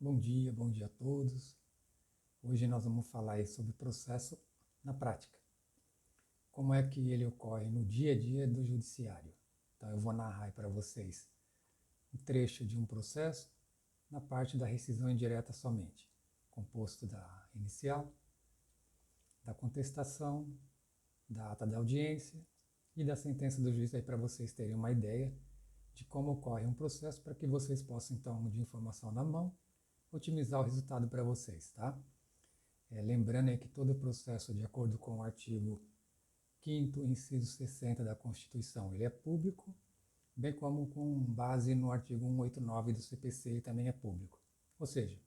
Bom dia a todos. Hoje nós vamos falar aí sobre o processo na prática. Como é que ele ocorre no dia a dia do judiciário. Então eu vou narrar aí para vocês um trecho de um processo na parte da rescisão indireta somente, composto da inicial, da contestação, da ata da audiência e da sentença do juiz aí para vocês terem uma ideia de como ocorre um processo para que vocês possam então, de informação na mão, otimizar o resultado para vocês, tá? Lembrando aí que todo o processo, de acordo com o artigo 5º, inciso 60 da Constituição, ele é público, bem como com base no artigo 189 do CPC, ele também é público. Ou seja,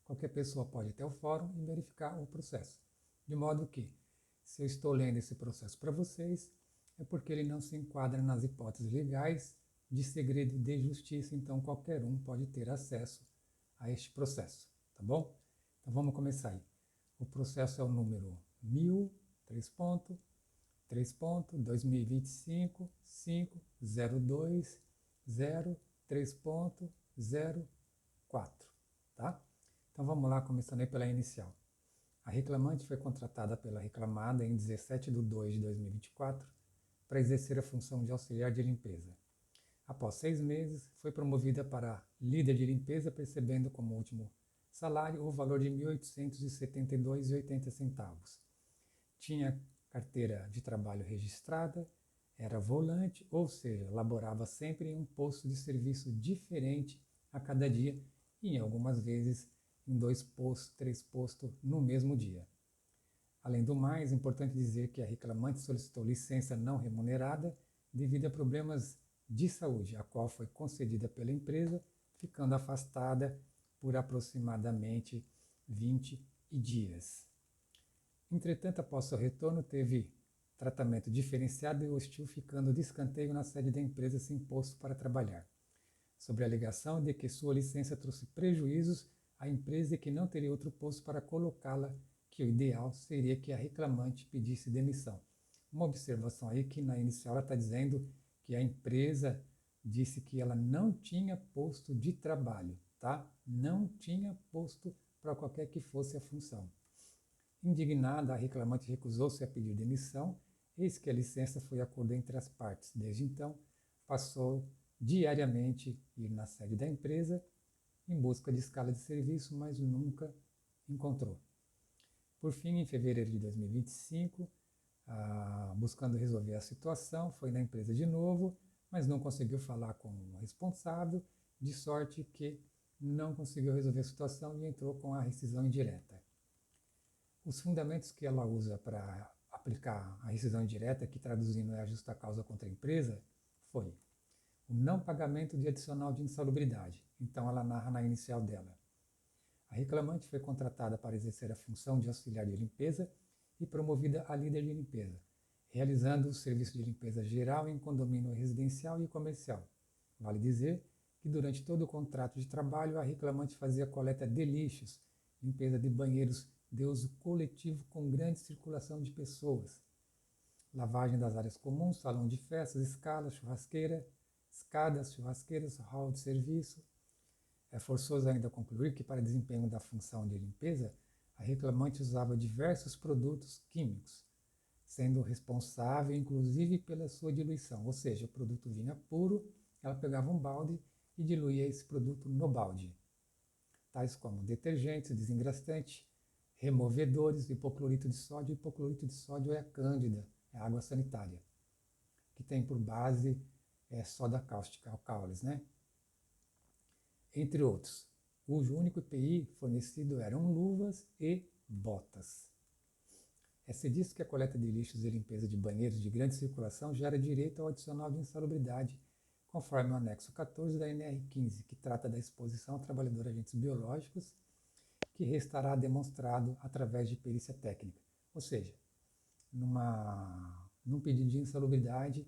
qualquer pessoa pode ir até o fórum e verificar o processo. De modo que, se eu estou lendo esse processo para vocês, é porque ele não se enquadra nas hipóteses legais de segredo de justiça, então qualquer um pode ter acesso a este processo, tá bom? Então vamos começar aí. O processo é o número 1000.3.2025.502.0.3.04, tá? Então vamos lá, começando aí pela inicial. A reclamante foi contratada pela reclamada em 17/2/2024 para exercer a função de auxiliar de limpeza. Após 6 meses, foi promovida para líder de limpeza, percebendo como último salário o valor de R$ 1.872,80. Tinha carteira de trabalho registrada, era volante, ou seja, laborava sempre em um posto de serviço diferente a cada dia e, em algumas vezes, em 2 postos, 3 postos no mesmo dia. Além do mais, é importante dizer que a reclamante solicitou licença não remunerada devido a problemas de saúde, a qual foi concedida pela empresa, ficando afastada por aproximadamente 20 dias. Entretanto, após seu retorno, teve tratamento diferenciado e hostil, ficando de escanteio na sede da empresa sem posto para trabalhar, sobre a alegação de que sua licença trouxe prejuízos à empresa e que não teria outro posto para colocá-la, que o ideal seria que a reclamante pedisse demissão. Uma observação aí que na inicial ela está dizendo que a empresa disse que ela não tinha posto de trabalho, tá? Não tinha posto para qualquer que fosse a função. Indignada, a reclamante recusou-se a pedir demissão, eis que a licença foi acordo entre as partes. Desde então, passou diariamente a ir na sede da empresa em busca de escala de serviço, mas nunca encontrou. Por fim, em fevereiro de 2025, buscando resolver a situação, foi na empresa de novo, mas não conseguiu falar com o responsável, de sorte que não conseguiu resolver a situação e entrou com a rescisão indireta. Os fundamentos que ela usa para aplicar a rescisão indireta, que traduzindo é a justa causa contra a empresa, foi o não pagamento de adicional de insalubridade. Então ela narra na inicial dela. A reclamante foi contratada para exercer a função de auxiliar de limpeza e promovida a líder de limpeza, realizando o serviço de limpeza geral em condomínio residencial e comercial. Vale dizer que durante todo o contrato de trabalho a reclamante fazia coleta de lixos, limpeza de banheiros de uso coletivo com grande circulação de pessoas, lavagem das áreas comuns, salão de festas, escadas, churrasqueiras, hall de serviço. É forçoso ainda concluir que, para desempenho da função de limpeza, a reclamante usava diversos produtos químicos, sendo responsável, inclusive, pela sua diluição. Ou seja, o produto vinha puro, ela pegava um balde e diluía esse produto no balde. Tais como detergentes, desengrassantes, removedores, hipoclorito de sódio. Hipoclorito de sódio é a cândida, é a água sanitária, que tem por base soda cáustica, álcalis, né? Entre outros, cujo único EPI fornecido eram luvas e botas. Se diz que a coleta de lixos e limpeza de banheiros de grande circulação gera direito ao adicional de insalubridade, conforme o anexo 14 da NR15, que trata da exposição ao trabalhador a agentes biológicos, que restará demonstrado através de perícia técnica. Ou seja, num pedido de insalubridade,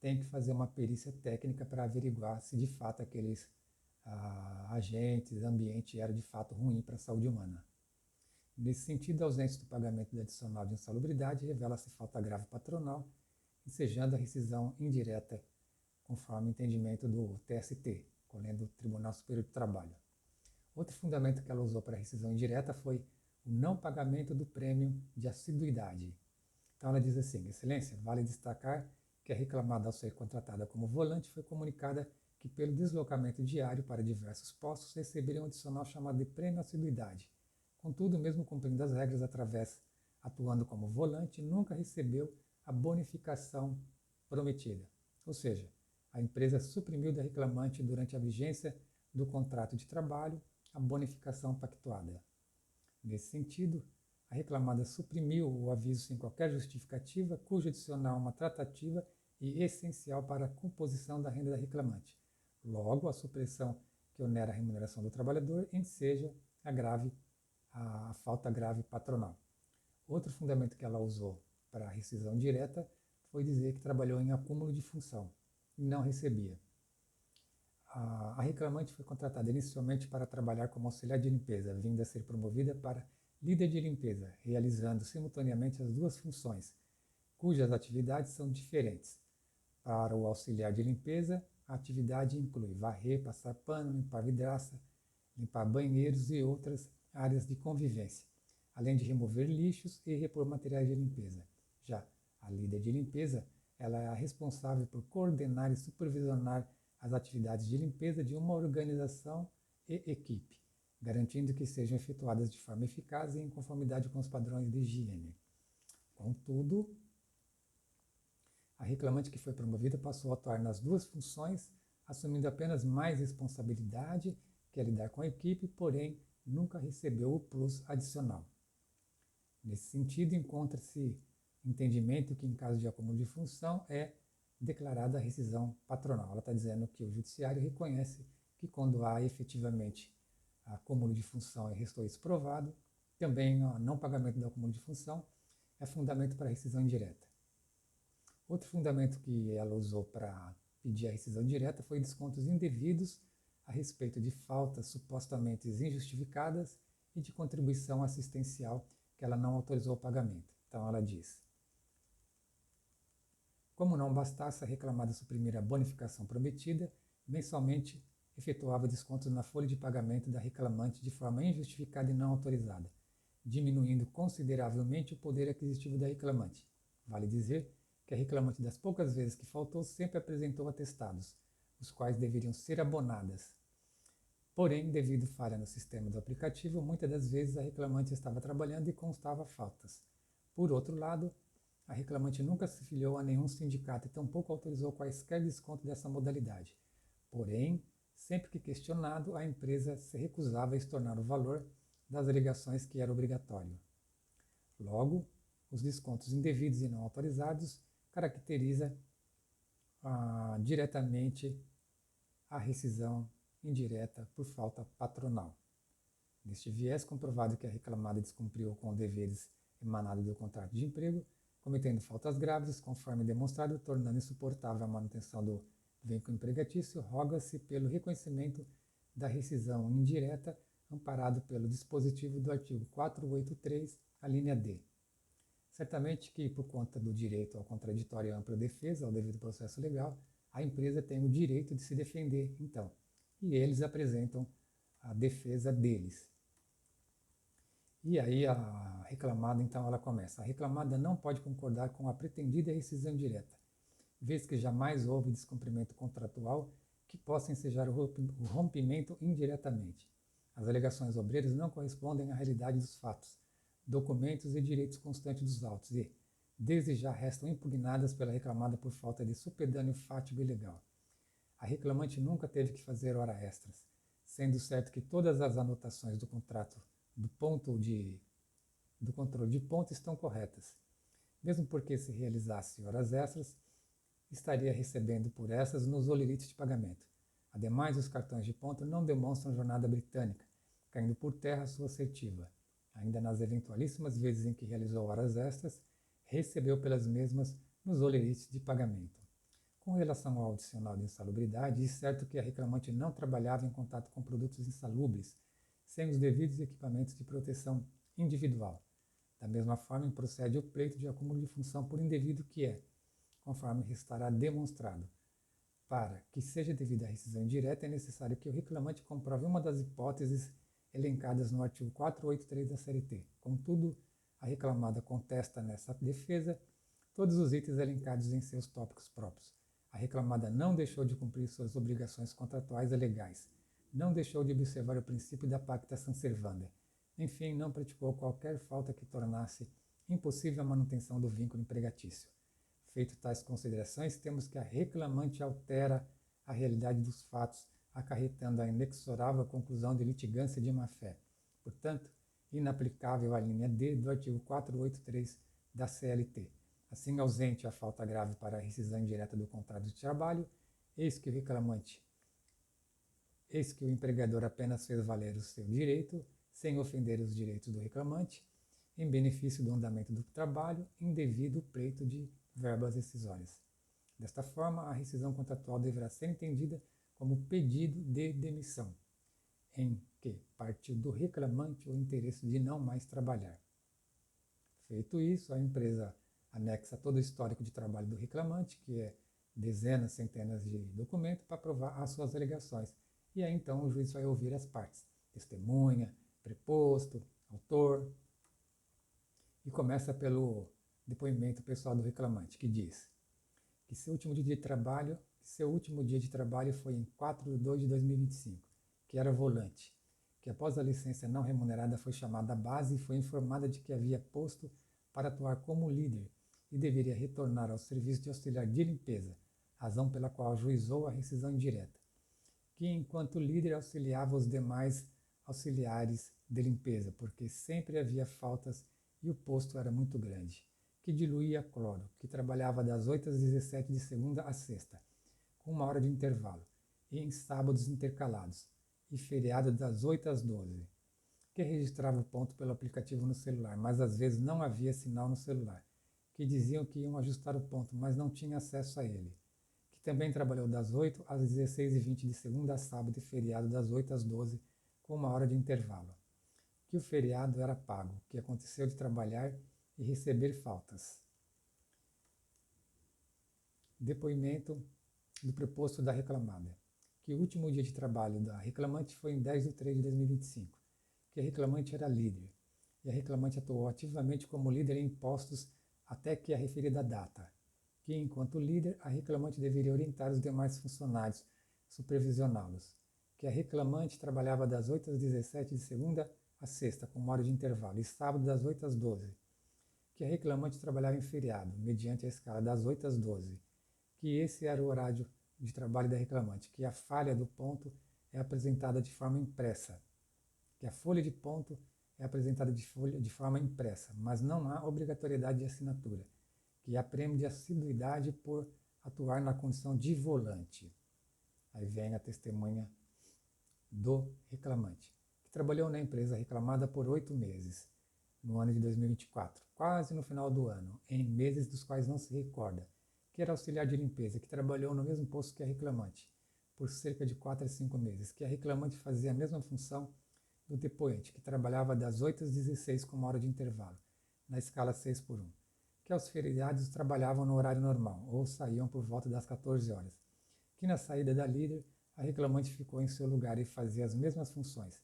tem que fazer uma perícia técnica para averiguar se de fato aqueles agentes, ambiente era de fato ruim para a saúde humana. Nesse sentido, a ausência do pagamento do adicional de insalubridade revela-se falta grave patronal, ensejando a rescisão indireta, conforme o entendimento do TST, colhendo o Tribunal Superior do Trabalho. Outro fundamento que ela usou para a rescisão indireta foi o não pagamento do prêmio de assiduidade. Então ela diz assim: Excelência, vale destacar que a reclamada, ao ser contratada como volante, foi comunicada que pelo deslocamento diário para diversos postos receberia um adicional chamado de prêmio assiduidade. Contudo, mesmo cumprindo as regras atuando como volante, nunca recebeu a bonificação prometida. Ou seja, a empresa suprimiu da reclamante durante a vigência do contrato de trabalho a bonificação pactuada. Nesse sentido, a reclamada suprimiu o aviso sem qualquer justificativa, cujo adicional é uma tratativa e essencial para a composição da renda da reclamante. Logo, a supressão que onera a remuneração do trabalhador enseja a falta grave patronal. Outro fundamento que ela usou para a rescisão direta foi dizer que trabalhou em acúmulo de função e não recebia. A reclamante foi contratada inicialmente para trabalhar como auxiliar de limpeza, vindo a ser promovida para líder de limpeza, realizando simultaneamente as duas funções, cujas atividades são diferentes. Para o auxiliar de limpeza, a atividade inclui varrer, passar pano, limpar vidraça, limpar banheiros e outras áreas de convivência, além de remover lixos e repor materiais de limpeza. Já a líder de limpeza, ela é a responsável por coordenar e supervisionar as atividades de limpeza de uma organização e equipe, garantindo que sejam efetuadas de forma eficaz e em conformidade com os padrões de higiene. Contudo, a reclamante que foi promovida passou a atuar nas duas funções, assumindo apenas mais responsabilidade, que é lidar com a equipe, porém nunca recebeu o plus adicional. Nesse sentido, encontra-se entendimento que, em caso de acúmulo de função, é declarada a rescisão patronal. Ela está dizendo que o judiciário reconhece que quando há efetivamente acúmulo de função e restou isso provado, também o não pagamento do acúmulo de função é fundamento para a rescisão indireta. Outro fundamento que ela usou para pedir a rescisão direta foi descontos indevidos a respeito de faltas supostamente injustificadas e de contribuição assistencial que ela não autorizou o pagamento. Então ela diz: como não bastasse a reclamada suprimir a bonificação prometida, mensalmente efetuava descontos na folha de pagamento da reclamante de forma injustificada e não autorizada, diminuindo consideravelmente o poder aquisitivo da reclamante. Vale dizer que a reclamante, das poucas vezes que faltou, sempre apresentou atestados, os quais deveriam ser abonadas. Porém, devido falha no sistema do aplicativo, muitas das vezes a reclamante estava trabalhando e constava faltas. Por outro lado, a reclamante nunca se filiou a nenhum sindicato e tampouco autorizou quaisquer desconto dessa modalidade. Porém, sempre que questionado, a empresa se recusava a estornar o valor das alegações que era obrigatório. Logo, os descontos indevidos e não autorizados caracteriza diretamente a rescisão indireta por falta patronal. Neste viés, comprovado que a reclamada descumpriu com deveres emanados do contrato de emprego, cometendo faltas graves, conforme demonstrado, tornando insuportável a manutenção do vínculo empregatício, roga-se pelo reconhecimento da rescisão indireta, amparado pelo dispositivo do artigo 483, a linha D. Certamente que, por conta do direito ao contraditório e ampla defesa, ao devido processo legal, a empresa tem o direito de se defender, então, e eles apresentam a defesa deles. E aí a reclamada, então, ela começa. A reclamada não pode concordar com a pretendida rescisão direta, vez que jamais houve descumprimento contratual que possa ensejar o rompimento indiretamente. As alegações obreiras não correspondem à realidade dos fatos, documentos e direitos constantes dos autos e, desde já, restam impugnadas pela reclamada por falta de supedâneo fático e legal. A reclamante nunca teve que fazer hora extras, sendo certo que todas as anotações do contrato do controle de ponto estão corretas. Mesmo porque, se realizasse horas extras, estaria recebendo por essas nos olerites de pagamento. Ademais, os cartões de ponto não demonstram jornada britânica, caindo por terra a sua assertiva. Ainda nas eventualíssimas vezes em que realizou horas extras, recebeu pelas mesmas nos olerites de pagamento. Com relação ao adicional de insalubridade, é certo que a reclamante não trabalhava em contato com produtos insalubres, sem os devidos equipamentos de proteção individual. Da mesma forma, procede o pleito de acúmulo de função por indevido que é, conforme estará demonstrado. Para que seja devida a rescisão indireta, é necessário que o reclamante comprove uma das hipóteses elencadas no artigo 483 da CLT. Contudo, a reclamada contesta nessa defesa todos os itens elencados em seus tópicos próprios. A reclamada não deixou de cumprir suas obrigações contratuais e legais, não deixou de observar o princípio da pacta sunt servanda, enfim, não praticou qualquer falta que tornasse impossível a manutenção do vínculo empregatício. Feito tais considerações, temos que a reclamante altera a realidade dos fatos, acarretando a inexorável conclusão de litigância de má-fé. Portanto, inaplicável a linha D do artigo 483 da CLT. Assim, ausente a falta grave para a rescisão indireta do contrato de trabalho, eis que o empregador apenas fez valer o seu direito, sem ofender os direitos do reclamante, em benefício do andamento do trabalho, indevido pleito de verbas rescisórias. Desta forma, a rescisão contratual deverá ser entendida como pedido de demissão, em que partiu do reclamante o interesse de não mais trabalhar. Feito isso, a empresa anexa todo o histórico de trabalho do reclamante, que é dezenas, centenas de documentos, para provar as suas alegações. E aí então o juiz vai ouvir as partes, testemunha, preposto, autor, e começa pelo depoimento pessoal do reclamante, que diz que seu último dia de trabalho foi em 4 de 2 de 2025, que era volante, que após a licença não remunerada foi chamada à base e foi informada de que havia posto para atuar como líder e deveria retornar ao serviço de auxiliar de limpeza, razão pela qual ajuizou a rescisão indireta, que enquanto líder auxiliava os demais auxiliares de limpeza, porque sempre havia faltas e o posto era muito grande, que diluía cloro, que trabalhava das 8 às 17 de segunda a sexta, com 1 hora de intervalo, e em sábados intercalados, e feriado das 8 às 12, que registrava o ponto pelo aplicativo no celular, mas às vezes não havia sinal no celular, que diziam que iam ajustar o ponto, mas não tinha acesso a ele, que também trabalhou das 8 às 16h20 de segunda a sábado e feriado das 8 às 12, com 1 hora de intervalo, que o feriado era pago, que aconteceu de trabalhar e receber faltas. Depoimento do preposto da reclamada, que o último dia de trabalho da reclamante foi em 10 de 3 de 2025, que a reclamante era líder, e a reclamante atuou ativamente como líder em postos até que a referida data, que enquanto líder, a reclamante deveria orientar os demais funcionários, supervisioná-los, que a reclamante trabalhava das 8 às 17 de segunda a sexta, com 1 hora de intervalo, e sábado das 8 às 12, que a reclamante trabalhava em feriado, mediante a escala das 8 às 12, que esse era o horário de trabalho da reclamante, que a falha do ponto é apresentada de forma impressa, que a folha de ponto é apresentada de forma impressa, mas não há obrigatoriedade de assinatura, que há prêmio de assiduidade por atuar na condição de volante. Aí vem a testemunha do reclamante, que trabalhou na empresa reclamada por 8 meses, no ano de 2024, quase no final do ano, em meses dos quais não se recorda, que era auxiliar de limpeza, que trabalhou no mesmo posto que a reclamante, por cerca de 4 a 5 meses, que a reclamante fazia a mesma função do depoente, que trabalhava das 8 às 16 com 1 hora de intervalo, na escala 6 por 1, que aos feriados trabalhavam no horário normal, ou saíam por volta das 14 horas, que na saída da líder, a reclamante ficou em seu lugar e fazia as mesmas funções,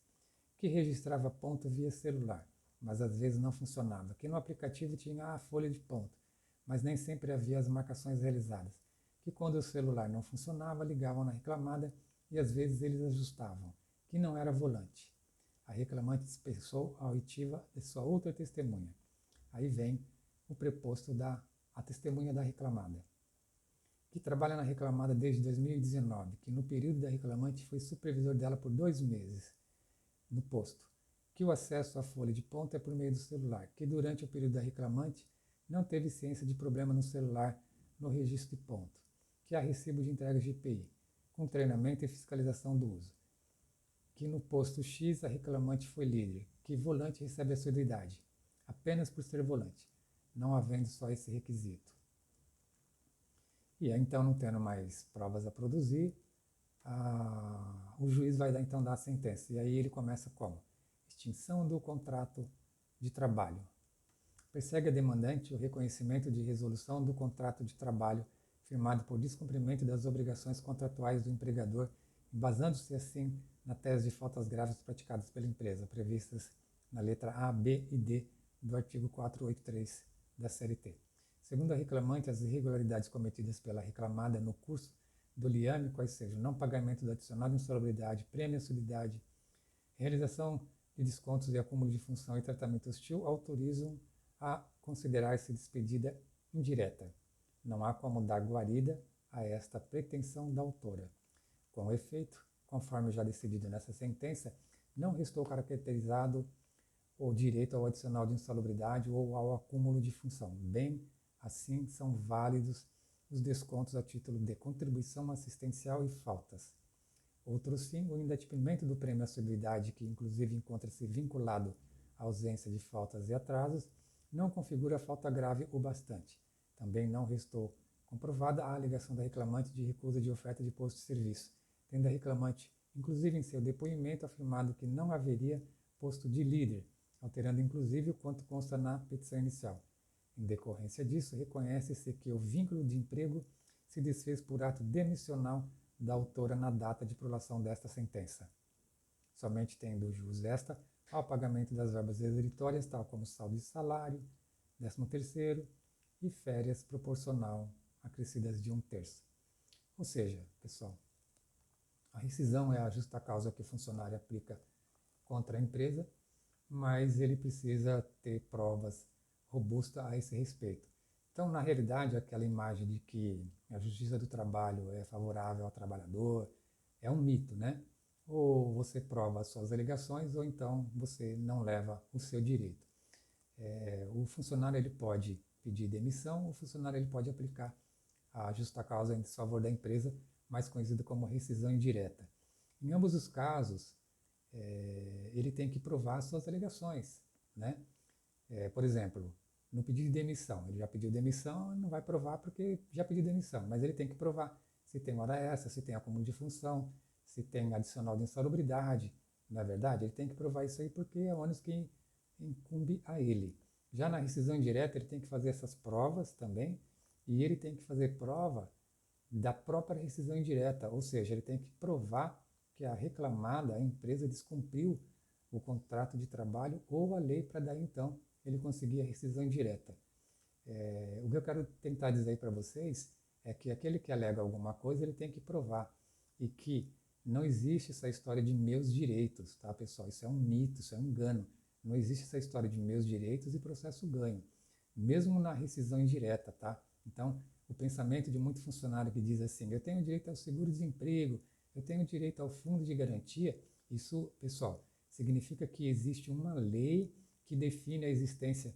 que registrava ponto via celular, mas às vezes não funcionava, que no aplicativo tinha a folha de ponto, mas nem sempre havia as marcações realizadas, que quando o celular não funcionava, ligavam na reclamada e às vezes eles ajustavam, que não era volante. A reclamante dispensou a oitiva de sua outra testemunha. Aí vem o preposto a testemunha da reclamada, que trabalha na reclamada desde 2019, que no período da reclamante foi supervisor dela por 2 meses no posto, que o acesso à folha de ponto é por meio do celular, que durante o período da reclamante não teve ciência de problema no celular no registro de ponto, que há recibo de entrega de EPI, com treinamento e fiscalização do uso, que no posto X a reclamante foi líder, que volante recebe a assiduidade, apenas por ser volante, não havendo só esse requisito. E aí, então, não tendo mais provas a produzir, o juiz vai então dar a sentença. E aí ele começa como? Extinção do contrato de trabalho. Persegue a demandante o reconhecimento de resolução do contrato de trabalho firmado por descumprimento das obrigações contratuais do empregador, basando-se assim na tese de faltas graves praticadas pela empresa, previstas na letra A, B e D do artigo 483 da CLT. Segundo a reclamante, as irregularidades cometidas pela reclamada no curso do liame, quais sejam não pagamento do adicional de insalubridade, pré-mensalidade, realização de descontos e acúmulo de função e tratamento hostil, autorizam a considerar-se despedida indireta. Não há como dar guarida a esta pretensão da autora. Com efeito, conforme já decidido nessa sentença, não restou caracterizado o direito ao adicional de insalubridade ou ao acúmulo de função. Bem assim, são válidos os descontos a título de contribuição assistencial e faltas. Outros fim, o inadimplemento do prêmio à salubridade, que inclusive encontra-se vinculado à ausência de faltas e atrasos, não configura falta grave o bastante. Também não restou comprovada a alegação da reclamante de recusa de oferta de posto de serviço, tendo a reclamante, inclusive em seu depoimento, afirmado que não haveria posto de líder, alterando inclusive o quanto consta na petição inicial. Em decorrência disso, reconhece-se que o vínculo de emprego se desfez por ato demissional da autora na data de prolação desta sentença. Somente tendo jus esta ao pagamento das verbas exeritórias, tal como saldo de salário, 13º e férias proporcional acrescidas de 1/3. Ou seja, pessoal, a rescisão é a justa causa que o funcionário aplica contra a empresa, mas ele precisa ter provas robustas a esse respeito. Então, na realidade, aquela imagem de que a justiça do trabalho é favorável ao trabalhador é um mito, né? Ou você prova as suas alegações, ou então você não leva o seu direito. O funcionário ele pode pedir demissão, o funcionário ele pode aplicar a justa causa em desfavor da empresa, mais conhecida como rescisão indireta. Em ambos os casos, ele tem que provar as suas alegações, né? Por exemplo, no pedido de demissão, ele já pediu demissão, não vai provar porque já pediu demissão, mas ele tem que provar se tem hora extra, se tem acúmulo de função, se tem adicional de insalubridade, não é verdade? Ele tem que provar isso aí porque é o ônus que incumbe a ele. Já na rescisão indireta, ele tem que fazer essas provas também, e ele tem que fazer prova da própria rescisão indireta, ou seja, ele tem que provar que a reclamada, a empresa descumpriu o contrato de trabalho ou a lei para daí então ele conseguir a rescisão indireta. O que eu quero tentar dizer aí para vocês é que aquele que alega alguma coisa, ele tem que provar, e que não existe essa história de meus direitos, tá, pessoal? Isso é um mito, isso é um engano. Não existe essa história de meus direitos e processo ganho, mesmo na rescisão indireta, tá? Então, o pensamento de muito funcionário que diz assim, eu tenho direito ao seguro-desemprego, eu tenho direito ao fundo de garantia, isso, pessoal, significa que existe uma lei que define a existência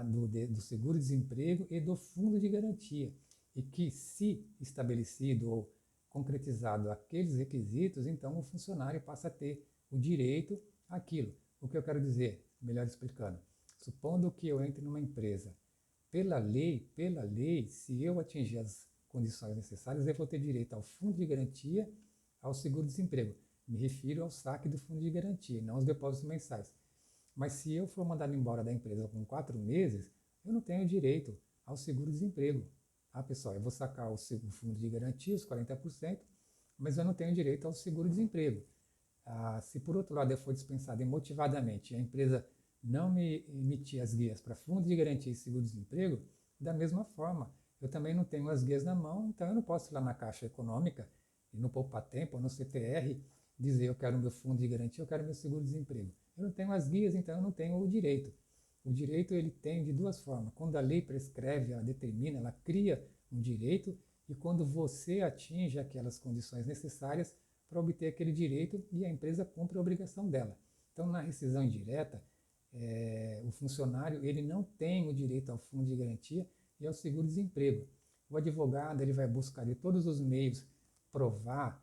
do seguro-desemprego e do fundo de garantia, e que, se estabelecido ou concretizado aqueles requisitos, então o funcionário passa a ter o direito àquilo. O que eu quero dizer, melhor explicando, supondo que eu entre numa empresa, pela lei, se eu atingir as condições necessárias, eu vou ter direito ao fundo de garantia, ao seguro-desemprego. Me refiro ao saque do fundo de garantia, não aos depósitos mensais. Mas se eu for mandado embora da empresa com 4 meses, eu não tenho direito ao seguro-desemprego. Pessoal, eu vou sacar o fundo de garantia, os 40%, mas eu não tenho direito ao seguro-desemprego. Se por outro lado eu for dispensado imotivadamente e a empresa não me emitir as guias para fundo de garantia e seguro-desemprego, da mesma forma, eu também não tenho as guias na mão, então eu não posso ir lá na Caixa Econômica e no Poupa Tempo ou no CTR dizer eu quero meu fundo de garantia, eu quero meu seguro-desemprego. Eu não tenho as guias, então eu não tenho o direito. O direito ele tem de duas formas. Quando a lei prescreve, ela determina, ela cria um direito, e quando você atinge aquelas condições necessárias para obter aquele direito e a empresa cumpre a obrigação dela. Então, na rescisão indireta, o funcionário ele não tem o direito ao fundo de garantia e ao seguro-desemprego. O advogado ele vai buscar de todos os meios provar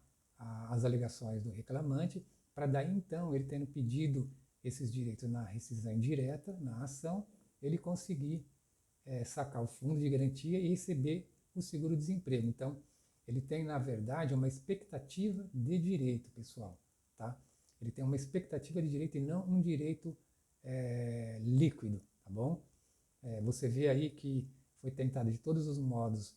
as alegações do reclamante, para daí então, ele tendo pedido esses direitos na rescisão indireta, na ação, ele conseguir sacar o fundo de garantia e receber o seguro-desemprego. Então, ele tem, na verdade, uma expectativa de direito, pessoal, tá? Ele tem uma expectativa de direito e não um direito líquido, tá bom? Você vê aí que foi tentado de todos os modos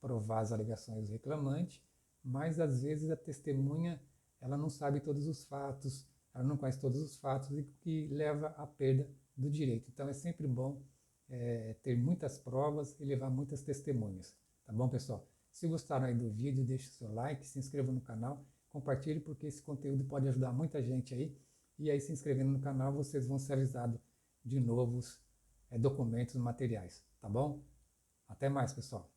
provar as alegações do reclamante, mas às vezes a testemunha ela não sabe todos os fatos, ela não conhece todos os fatos e que leva à perda do direito. Então é sempre bom ter muitas provas e levar muitas testemunhas. Tá bom, pessoal? Se gostaram aí do vídeo, deixe o seu like, se inscreva no canal, compartilhe porque esse conteúdo pode ajudar muita gente aí. E aí, se inscrevendo no canal, vocês vão ser avisados de novos documentos, materiais. Tá bom? Até mais, pessoal.